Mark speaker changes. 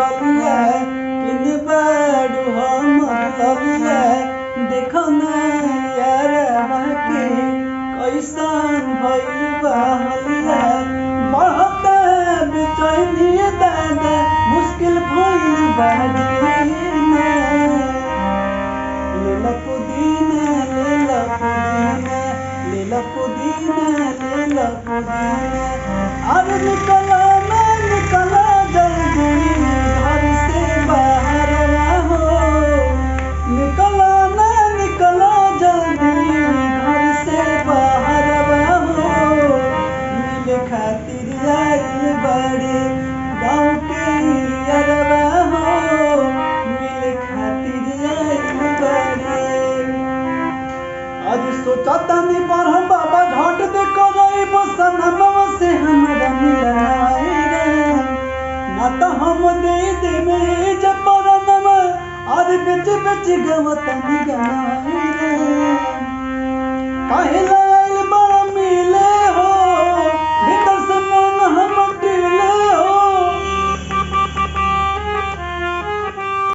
Speaker 1: हलिया किन बाड़ू हमर ललिया देखो ना यार बाकी कैसन भइल बा हलिया बढ़ता बेचैनी दादा मुश्किल भइल बा जीना लेला पुदीना लेला पुदीना लेला पुदीना लेला पुदीना अरे निकला ना निकला जल्दी घर से बाहर हो निकला ना निकला जल्दी घर से बाहर हो मिले खातिर आइल बड़े गाँव के अरबा हो मिले खातिर आइल बड़े आज सोचा तानी पर हम बाबा झट दे करई बसनमा से हमरा मिलाई रे ना तो हम दे देबे जपरनमा आज बेच बेच गवतनी गनाई रे काहेला